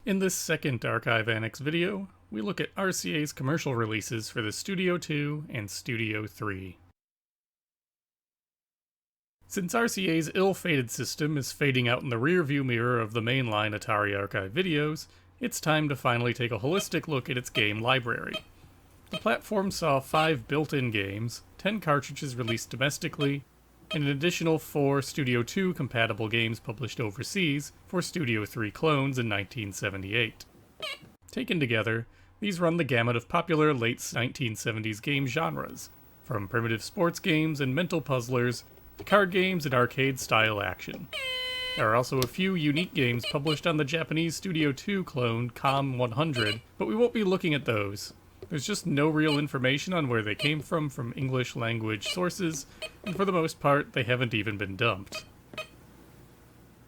In this second Archive Annex video, we look at RCA's commercial releases for the Studio II and Studio III. Since RCA's ill-fated system is fading out in the rear-view mirror of the mainline Atari Archive videos, it's time to finally take a holistic look at its game library. The platform saw 5 built-in games, 10 cartridges released domestically, and an additional 4 Studio II compatible games published overseas for Studio III clones in 1978. Taken together, these run the gamut of popular late 1970s game genres, from primitive sports games and mental puzzlers to card games and arcade-style action. There are also a few unique games published on the Japanese Studio II clone COM 100, but we won't be looking at those. There's just no real information on where they came from English language sources, and for the most part, they haven't even been dumped.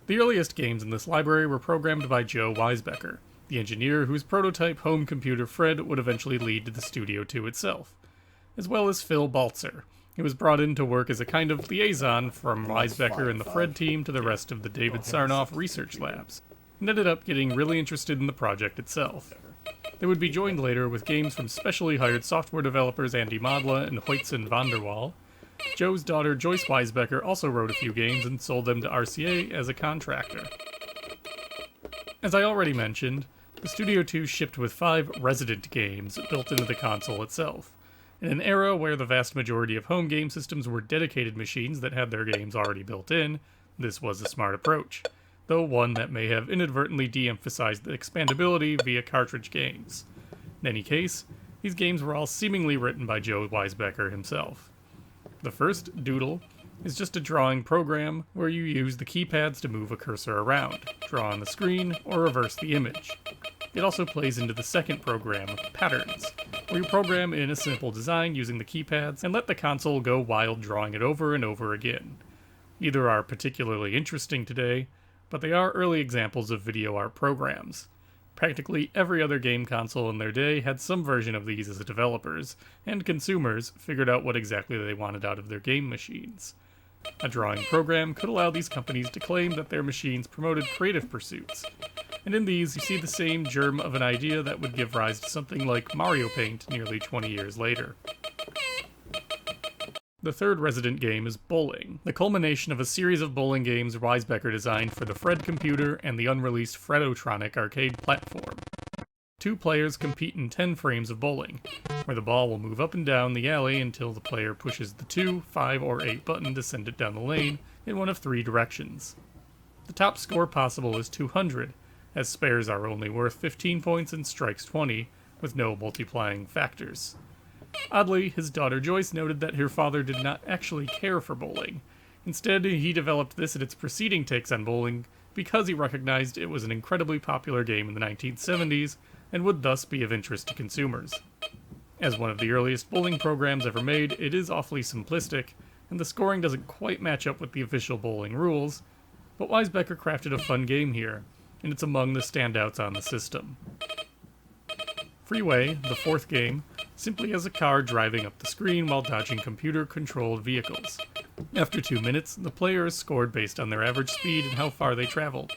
The earliest games in this library were programmed by Joe Weisbecker, the engineer whose prototype home computer Fred would eventually lead to the Studio II itself, as well as Phil Baltzer, who was brought in to work as a kind of liaison from Weisbecker and the Fred team to the rest of the David Sarnoff research labs, and ended up getting really interested in the project itself. They would be joined later with games from specially hired software developers Andy Modla and Hoytson van der Waal. Joe's daughter Joyce Weisbecker also wrote a few games and sold them to RCA as a contractor. As I already mentioned, the Studio II shipped with 5 resident games built into the console itself. In an era where the vast majority of home game systems were dedicated machines that had their games already built in, this was a smart approach, though one that may have inadvertently de-emphasized the expandability via cartridge games. In any case, these games were all seemingly written by Joe Weisbecker himself. The first, Doodle, is just a drawing program where you use the keypads to move a cursor around, draw on the screen, or reverse the image. It also plays into the second program, Patterns, where you program in a simple design using the keypads and let the console go wild drawing it over and over again. Neither are particularly interesting today, but they are early examples of video art programs. Practically every other game console in their day had some version of these as developers, and consumers figured out what exactly they wanted out of their game machines. A drawing program could allow these companies to claim that their machines promoted creative pursuits, and in these you see the same germ of an idea that would give rise to something like Mario Paint nearly 20 years later. The third resident game is Bowling, the culmination of a series of bowling games Weisbecker designed for the Fred computer and the unreleased Fredotronic arcade platform. 2 players compete in 10 frames of bowling, where the ball will move up and down the alley until the player pushes the 2, 5, or 8 button to send it down the lane in one of 3 directions. The top score possible is 200, as spares are only worth 15 points and strikes 20, with no multiplying factors. Oddly, his daughter Joyce noted that her father did not actually care for bowling. Instead, he developed this and its preceding takes on bowling because he recognized it was an incredibly popular game in the 1970s and would thus be of interest to consumers. As one of the earliest bowling programs ever made, it is awfully simplistic, and the scoring doesn't quite match up with the official bowling rules, but Weisbecker crafted a fun game here, and it's among the standouts on the system. Freeway, the fourth game, simply has a car driving up the screen while dodging computer-controlled vehicles. After 2 minutes, the player is scored based on their average speed and how far they travel.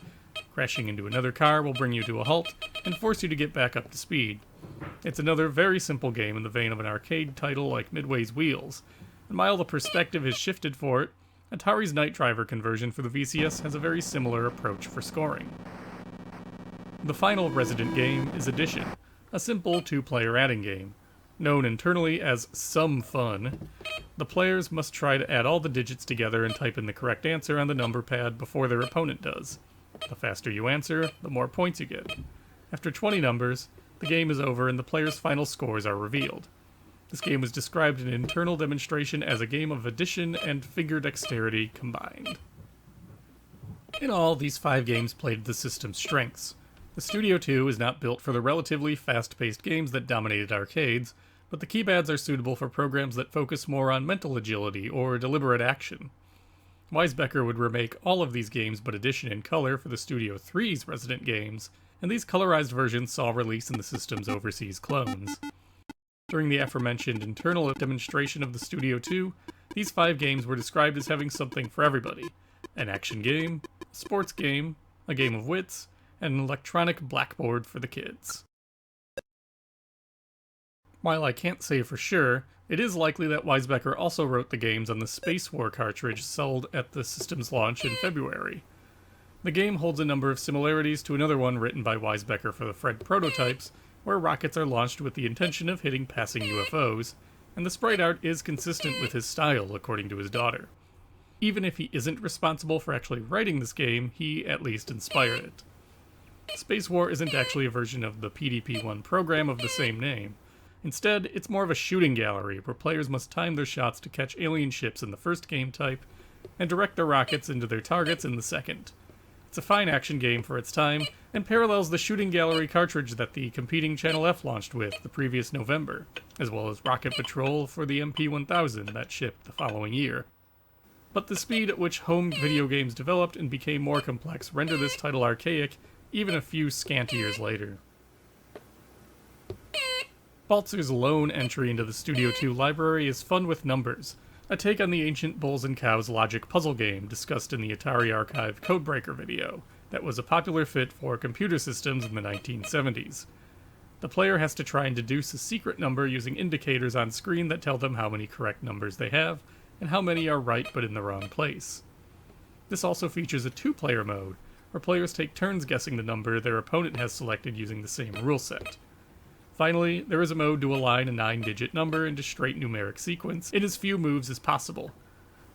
Crashing into another car will bring you to a halt and force you to get back up to speed. It's another very simple game in the vein of an arcade title like Midway's Wheels, and while the perspective has shifted for it, Atari's Night Driver conversion for the VCS has a very similar approach for scoring. The final resident game is Addition, a simple 2-player adding game. Known internally as Some Fun, the players must try to add all the digits together and type in the correct answer on the number pad before their opponent does. The faster you answer, the more points you get. After 20 numbers, the game is over and the players' final scores are revealed. This game was described in an internal demonstration as a game of addition and figure dexterity combined. In all, these 5 games played to the system's strengths. The Studio II is not built for the relatively fast-paced games that dominated arcades, but the keypads are suitable for programs that focus more on mental agility or deliberate action. Weisbecker would remake all of these games but Addition in color for the Studio III's resident games, and these colorized versions saw release in the system's overseas clones. During the aforementioned internal demonstration of the Studio II, these 5 games were described as having something for everybody: an action game, a sports game, a game of wits, and an electronic blackboard for the kids. While I can't say for sure, it is likely that Weisbecker also wrote the games on the Space War cartridge sold at the system's launch in February. The game holds a number of similarities to another one written by Weisbecker for the Fred prototypes, where rockets are launched with the intention of hitting passing UFOs, and the sprite art is consistent with his style, according to his daughter. Even if he isn't responsible for actually writing this game, he at least inspired it. Space War isn't actually a version of the PDP-1 program of the same name. Instead, it's more of a shooting gallery where players must time their shots to catch alien ships in the first game type, and direct their rockets into their targets in the second. It's a fine action game for its time, and parallels the shooting gallery cartridge that the competing Channel F launched with the previous November, as well as Rocket Patrol for the MP-1000 that shipped the following year. But the speed at which home video games developed and became more complex render this title archaic even a few scant years later. Baltzer's lone entry into the Studio II library is Fun with Numbers, a take on the ancient Bulls and Cows logic puzzle game discussed in the Atari Archive Codebreaker video that was a popular fit for computer systems in the 1970s. The player has to try and deduce a secret number using indicators on screen that tell them how many correct numbers they have, and how many are right but in the wrong place. This also features a two-player mode, where players take turns guessing the number their opponent has selected using the same rule set. Finally, there is a mode to align a 9-digit number into straight numeric sequence in as few moves as possible.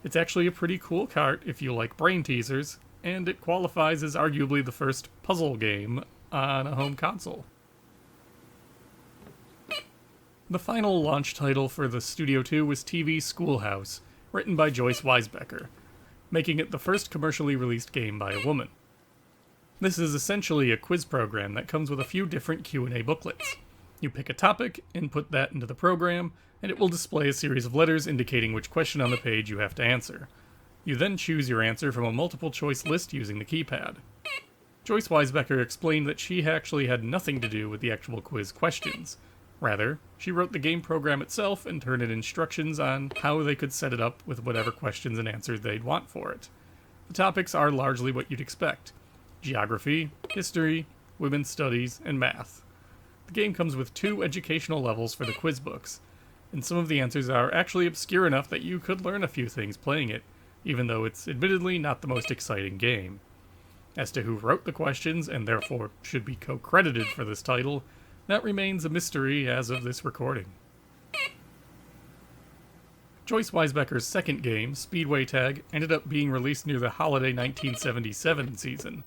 It's actually a pretty cool cart if you like brain teasers, and it qualifies as arguably the first puzzle game on a home console. The final launch title for the Studio II was TV Schoolhouse, written by Joyce Weisbecker, making it the first commercially released game by a woman. This is essentially a quiz program that comes with a few different Q&A booklets. You pick a topic, input that into the program, and it will display a series of letters indicating which question on the page you have to answer. You then choose your answer from a multiple-choice list using the keypad. Joyce Weisbecker explained that she actually had nothing to do with the actual quiz questions. Rather, she wrote the game program itself and turned in instructions on how they could set it up with whatever questions and answers they'd want for it. The topics are largely what you'd expect: geography, history, women's studies, and math. The game comes with 2 educational levels for the quiz books, and some of the answers are actually obscure enough that you could learn a few things playing it, even though it's admittedly not the most exciting game. As to who wrote the questions, and therefore should be co-credited for this title, that remains a mystery as of this recording. Joyce Weisbecker's second game, Speedway Tag, ended up being released near the holiday 1977 season.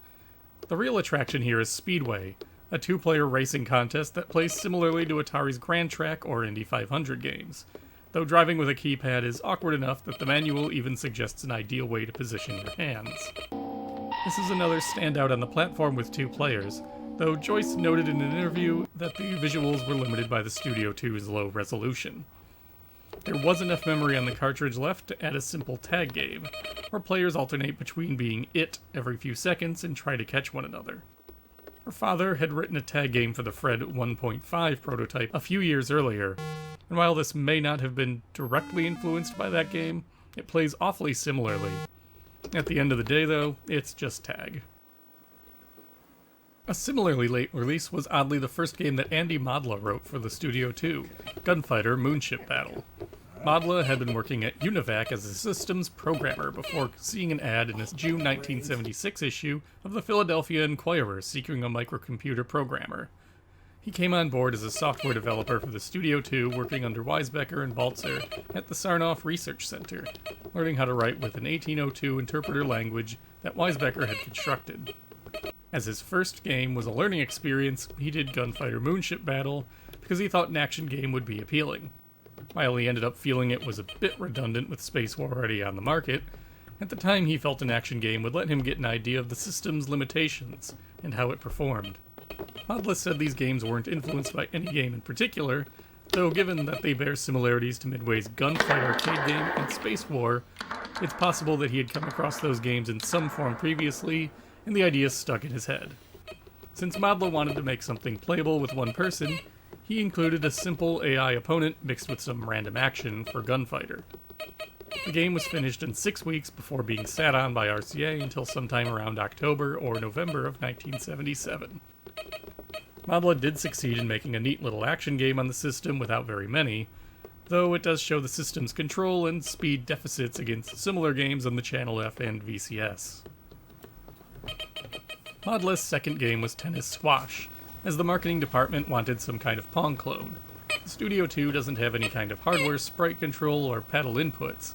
The real attraction here is Speedway, a 2-player racing contest that plays similarly to Atari's Grand Track or Indy 500 games, though driving with a keypad is awkward enough that the manual even suggests an ideal way to position your hands. This is another standout on the platform with 2 players, though Joyce noted in an interview that the visuals were limited by the Studio II's low resolution. There was enough memory on the cartridge left to add a simple tag game, where players alternate between being it every few seconds and try to catch one another. Her father had written a tag game for the Fred 1.5 prototype a few years earlier, and while this may not have been directly influenced by that game, it plays awfully similarly. At the end of the day, though, it's just tag. A similarly late release was oddly the first game that Andy Modla wrote for the Studio II, Gunfighter Moonship Battle. Modla had been working at Univac as a systems programmer before seeing an ad in his June 1976 issue of the Philadelphia Inquirer seeking a microcomputer programmer. He came on board as a software developer for the Studio II, working under Weisbecker and Baltzer at the Sarnoff Research Center, learning how to write with an 1802 interpreter language that Weisbecker had constructed. As his first game was a learning experience, he did Gunfighter Moonship Battle because he thought an action game would be appealing. While he ended up feeling it was a bit redundant with Space War already on the market, at the time he felt an action game would let him get an idea of the system's limitations and how it performed. Modla said these games weren't influenced by any game in particular, though given that they bear similarities to Midway's Gunfight arcade game and Space War, it's possible that he had come across those games in some form previously, and the idea stuck in his head. Since Modla wanted to make something playable with one person, he included a simple AI opponent mixed with some random action for Gunfighter. The game was finished in 6 weeks before being sat on by RCA until sometime around October or November of 1977. Modla did succeed in making a neat little action game on the system without very many, though it does show the system's control and speed deficits against similar games on the Channel F and VCS. Modla's second game was Tennis Squash, as the marketing department wanted some kind of Pong clone. The Studio II doesn't have any kind of hardware, sprite control, or paddle inputs,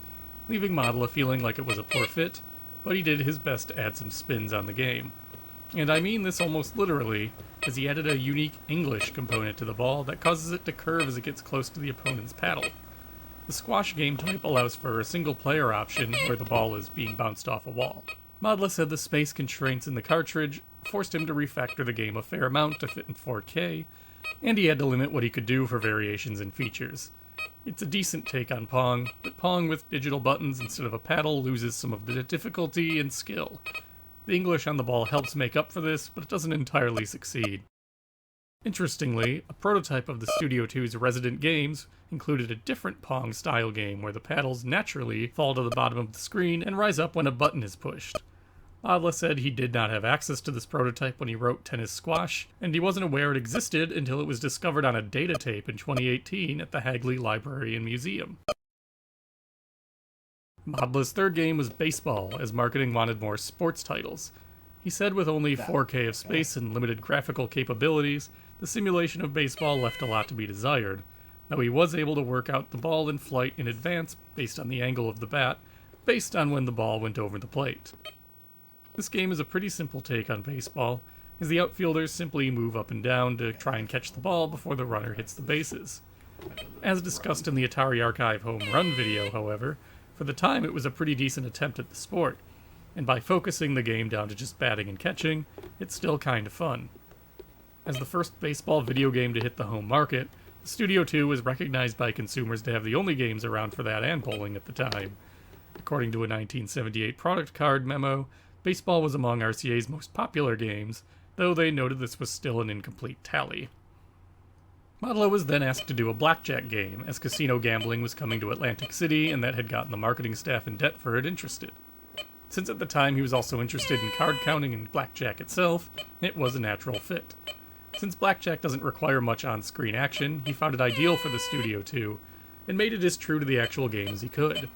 leaving Modla feeling like it was a poor fit, but he did his best to add some spins on the game. And I mean this almost literally, as he added a unique English component to the ball that causes it to curve as it gets close to the opponent's paddle. The squash game type allows for a single-player option where the ball is being bounced off a wall. Modla said the space constraints in the cartridge forced him to refactor the game a fair amount to fit in 4K, and he had to limit what he could do for variations and features. It's a decent take on Pong, but Pong with digital buttons instead of a paddle loses some of the difficulty and skill. The English on the ball helps make up for this, but it doesn't entirely succeed. Interestingly, a prototype of the Studio II's Resident games included a different Pong-style game where the paddles naturally fall to the bottom of the screen and rise up when a button is pushed. Modla said he did not have access to this prototype when he wrote Tennis Squash, and he wasn't aware it existed until it was discovered on a data tape in 2018 at the Hagley Library and Museum. Modla's third game was Baseball, as marketing wanted more sports titles. He said with only 4K of space and limited graphical capabilities, the simulation of baseball left a lot to be desired, though he was able to work out the ball in flight in advance based on the angle of the bat, based on when the ball went over the plate. This game is a pretty simple take on baseball, as the outfielders simply move up and down to try and catch the ball before the runner hits the bases. As discussed in the Atari Archive home run video, however, for the time it was a pretty decent attempt at the sport, and by focusing the game down to just batting and catching, it's still kind of fun. As the first baseball video game to hit the home market, the Studio II was recognized by consumers to have the only games around for that and bowling at the time. According to a 1978 product card memo, baseball was among RCA's most popular games, though they noted this was still an incomplete tally. Modla was then asked to do a blackjack game, as casino gambling was coming to Atlantic City and that had gotten the marketing staff in Deptford interested. Since at the time he was also interested in card counting and blackjack itself, it was a natural fit. Since blackjack doesn't require much on-screen action, he found it ideal for the Studio II, and made it as true to the actual game as he could.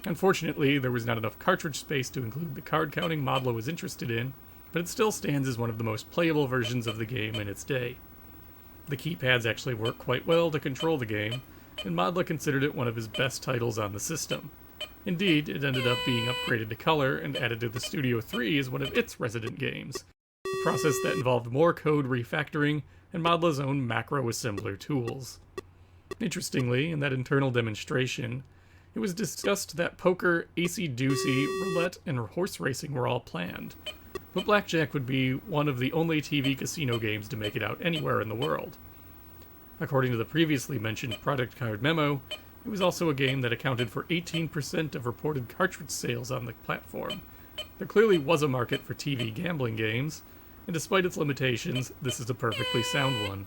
Unfortunately, there was not enough cartridge space to include the card counting Modla was interested in, but it still stands as one of the most playable versions of the game in its day. The keypads actually work quite well to control the game, and Modla considered it one of his best titles on the system. Indeed, it ended up being upgraded to color and added to the Studio III as one of its resident games, a process that involved more code refactoring and Modla's own macro assembler tools. Interestingly, in that internal demonstration, it was discussed that poker, acey-deucey, roulette, and horse racing were all planned, but blackjack would be one of the only TV casino games to make it out anywhere in the world. According to the previously mentioned product card memo, it was also a game that accounted for 18% of reported cartridge sales on the platform. There clearly was a market for TV gambling games, and despite its limitations, this is a perfectly sound one.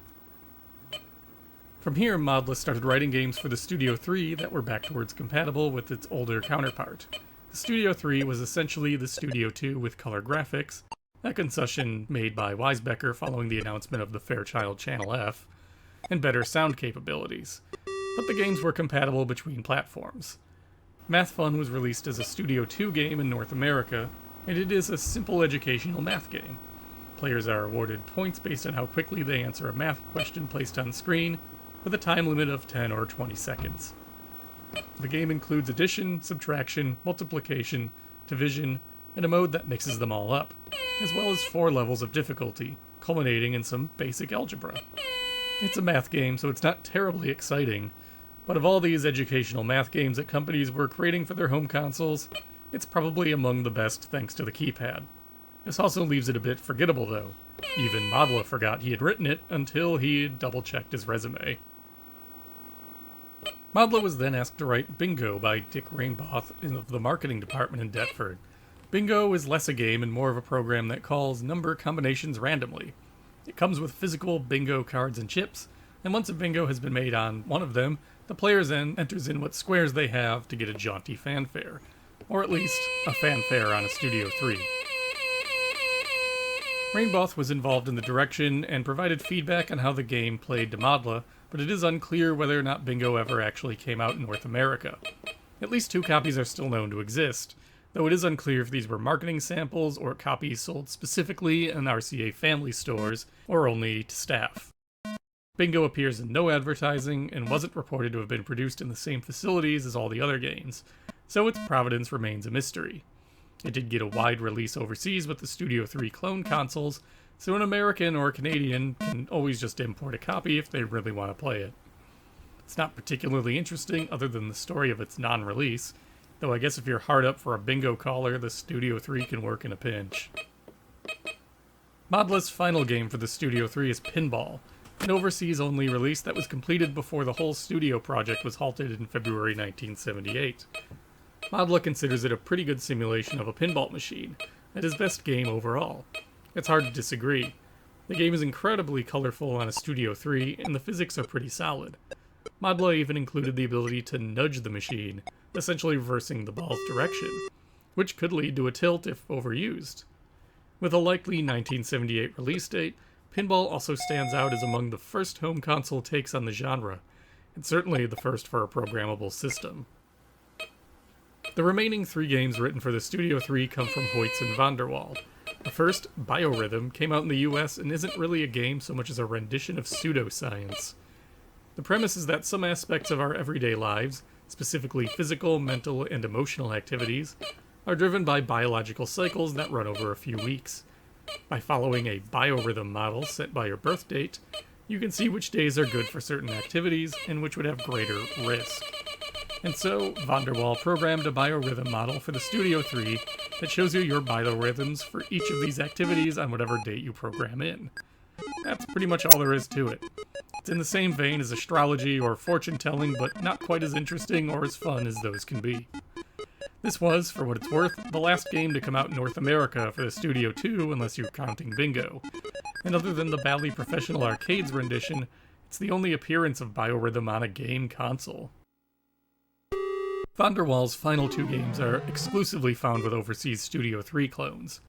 From here, Modla started writing games for the Studio III that were backwards compatible with its older counterpart. The Studio III was essentially the Studio II with color graphics, a concession made by Weisbecker following the announcement of the Fairchild Channel F, and better sound capabilities. But the games were compatible between platforms. Math Fun was released as a Studio II game in North America, and it is a simple educational math game. Players are awarded points based on how quickly they answer a math question placed on screen, with a time limit of 10 or 20 seconds. The game includes addition, subtraction, multiplication, division, and a mode that mixes them all up, as well as 4 levels of difficulty, culminating in some basic algebra. It's a math game, so it's not terribly exciting, but of all these educational math games that companies were creating for their home consoles, it's probably among the best thanks to the keypad. This also leaves it a bit forgettable though. Even Modla forgot he had written it until he had double-checked his resume. Modla was then asked to write Bingo by Dick Rainboth of the marketing department in Deptford. Bingo is less a game and more of a program that calls number combinations randomly. It comes with physical bingo cards and chips, and once a bingo has been made on one of them, the player then enters in what squares they have to get a jaunty fanfare, or at least a fanfare on a Studio 3. Rainboth was involved in the direction and provided feedback on how the game played to Modla, but it is unclear whether or not Bingo ever actually came out in North America. At least 2 copies are still known to exist, though it is unclear if these were marketing samples or copies sold specifically in RCA family stores or only to staff. Bingo appears in no advertising and wasn't reported to have been produced in the same facilities as all the other games, so its provenance remains a mystery. It did get a wide release overseas with the Studio 3 clone consoles, so an American or Canadian can always just import a copy if they really want to play it. It's not particularly interesting other than the story of its non-release, though I guess if you're hard up for a bingo caller, the Studio 3 can work in a pinch. Modla's final game for the Studio 3 is Pinball, an overseas-only release that was completed before the whole studio project was halted in February 1978. Modla considers it a pretty good simulation of a pinball machine, and his best game overall. It's hard to disagree. The game is incredibly colorful on a Studio 3, and the physics are pretty solid. Modla even included the ability to nudge the machine, essentially reversing the ball's direction, which could lead to a tilt if overused. With a likely 1978 release date, Pinball also stands out as among the first home console takes on the genre, and certainly the first for a programmable system. The remaining 3 games written for the Studio 3 come from Hoyts and van der Waal. The first, Biorhythm, came out in the US and isn't really a game so much as a rendition of pseudoscience. The premise is that some aspects of our everyday lives, specifically physical, mental, and emotional activities, are driven by biological cycles that run over a few weeks. By following a biorhythm model set by your birth date, you can see which days are good for certain activities and which would have greater risk. And so, van der Waal programmed a biorhythm model for the Studio 3 that shows you your biorhythms for each of these activities on whatever date you program in. That's pretty much all there is to it. It's in the same vein as astrology or fortune-telling, but not quite as interesting or as fun as those can be. This was, for what it's worth, the last game to come out in North America for the Studio 2, unless you're counting Bingo. And other than the Bally Professional Arcades rendition, it's the only appearance of Biorhythm on a game console. Van der Waal's final 2 games are exclusively found with overseas Studio 3 clones.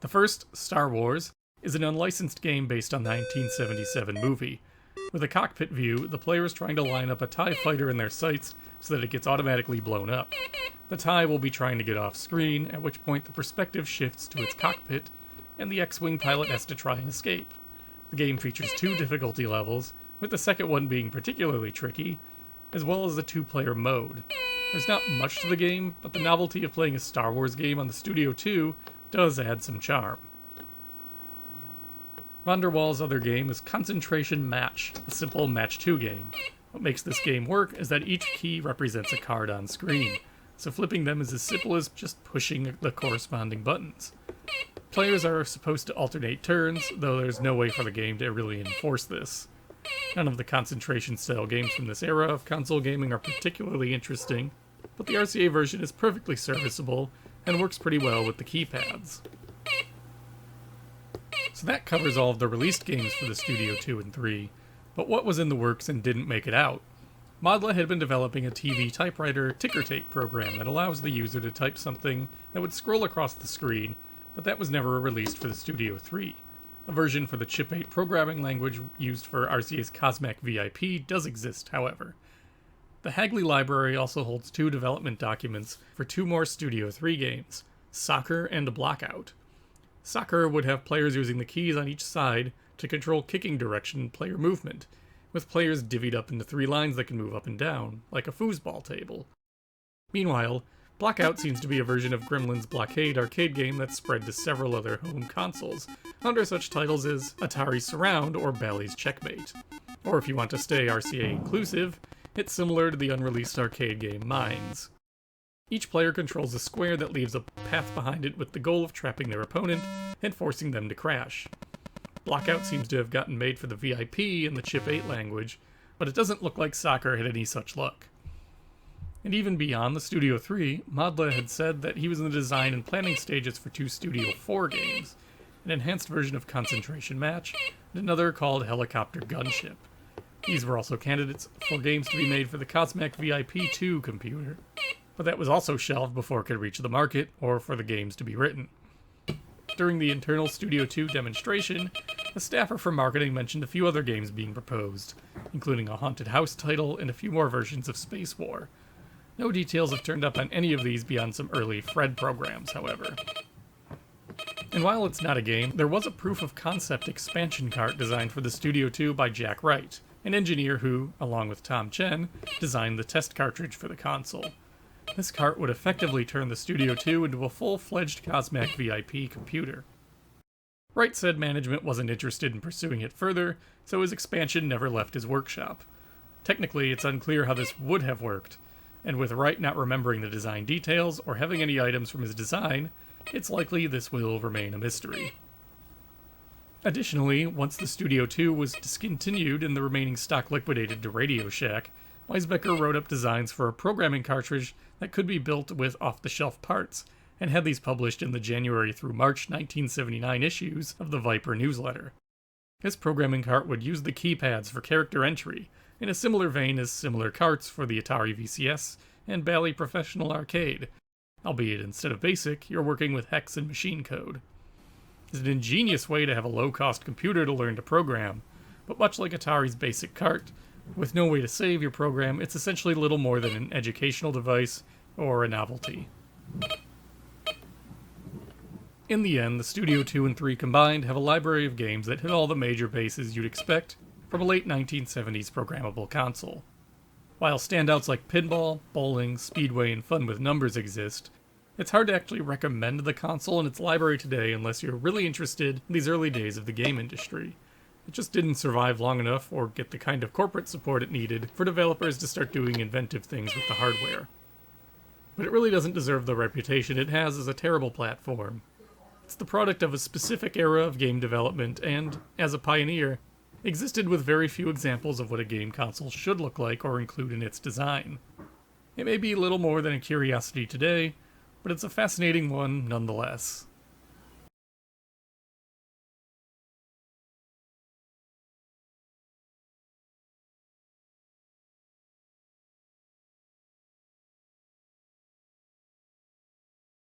The first, Star Wars, is an unlicensed game based on the 1977 movie. With a cockpit view, the player is trying to line up a TIE fighter in their sights so that it gets automatically blown up. The TIE will be trying to get off screen, at which point the perspective shifts to its cockpit, and the X-Wing pilot has to try and escape. The game features 2 difficulty levels, with the second one being particularly tricky, as well as the 2-player mode. There's not much to the game, but the novelty of playing a Star Wars game on the Studio 2 does add some charm. Van der Waal's other game is Concentration Match, a simple Match 2 game. What makes this game work is that each key represents a card on screen, so flipping them is as simple as just pushing the corresponding buttons. Players are supposed to alternate turns, though there's no way for the game to really enforce this. None of the concentration-style games from this era of console gaming are particularly interesting, but the RCA version is perfectly serviceable and works pretty well with the keypads. So that covers all of the released games for the Studio 2 and 3, but what was in the works and didn't make it out? Modla had been developing a TV typewriter ticker tape program that allows the user to type something that would scroll across the screen, but that was never released for the Studio 3. A version for the Chip 8 programming language used for RCA's Cosmac VIP does exist, however. The Hagley library also holds 2 development documents for 2 more Studio 3 games, Soccer and Blackout. Soccer would have players using the keys on each side to control kicking direction and player movement, with players divvied up into 3 lines that can move up and down, like a foosball table. Meanwhile, Blackout seems to be a version of Gremlin's Blockade arcade game that's spread to several other home consoles, under such titles as Atari Surround or Bally's Checkmate. Or if you want to stay RCA inclusive, it's similar to the unreleased arcade game Mines. Each player controls a square that leaves a path behind it with the goal of trapping their opponent and forcing them to crash. Blackout seems to have gotten made for the VIP in the Chip 8 language, but it doesn't look like Soccer had any such luck. And even beyond the Studio 3, Modla had said that he was in the design and planning stages for 2 Studio 4 games, an enhanced version of Concentration Match, and another called Helicopter Gunship. These were also candidates for games to be made for the Cosmac VIP2 computer, but that was also shelved before it could reach the market, or for the games to be written. During the internal Studio II demonstration, a staffer from marketing mentioned a few other games being proposed, including a haunted house title and a few more versions of Space War. No details have turned up on any of these beyond some early Fred programs, however. And while it's not a game, there was a proof of concept expansion cart designed for the Studio II by Jack Wright, an engineer who, along with Tom Chen, designed the test cartridge for the console. This cart would effectively turn the Studio II into a full-fledged Cosmac VIP computer. Wright said management wasn't interested in pursuing it further, so his expansion never left his workshop. Technically, it's unclear how this would have worked, and with Wright not remembering the design details or having any items from his design, it's likely this will remain a mystery. Additionally, once the Studio II was discontinued and the remaining stock liquidated to Radio Shack, Weisbecker wrote up designs for a programming cartridge that could be built with off-the-shelf parts, and had these published in the January through March 1979 issues of the Viper newsletter. This programming cart would use the keypads for character entry, in a similar vein as similar carts for the Atari VCS and Bally Professional Arcade, albeit instead of BASIC, you're working with hex and machine code. It's an ingenious way to have a low-cost computer to learn to program, but much like Atari's BASIC cart, with no way to save your program, it's essentially little more than an educational device or a novelty. In the end, the Studio II and III combined have a library of games that hit all the major bases you'd expect from a late 1970s programmable console. While standouts like Pinball, Bowling, Speedway, and Fun with Numbers exist, it's hard to actually recommend the console and its library today unless you're really interested in these early days of the game industry. It just didn't survive long enough or get the kind of corporate support it needed for developers to start doing inventive things with the hardware. But it really doesn't deserve the reputation it has as a terrible platform. It's the product of a specific era of game development and, as a pioneer, existed with very few examples of what a game console should look like or include in its design. It may be little more than a curiosity today, but it's a fascinating one nonetheless.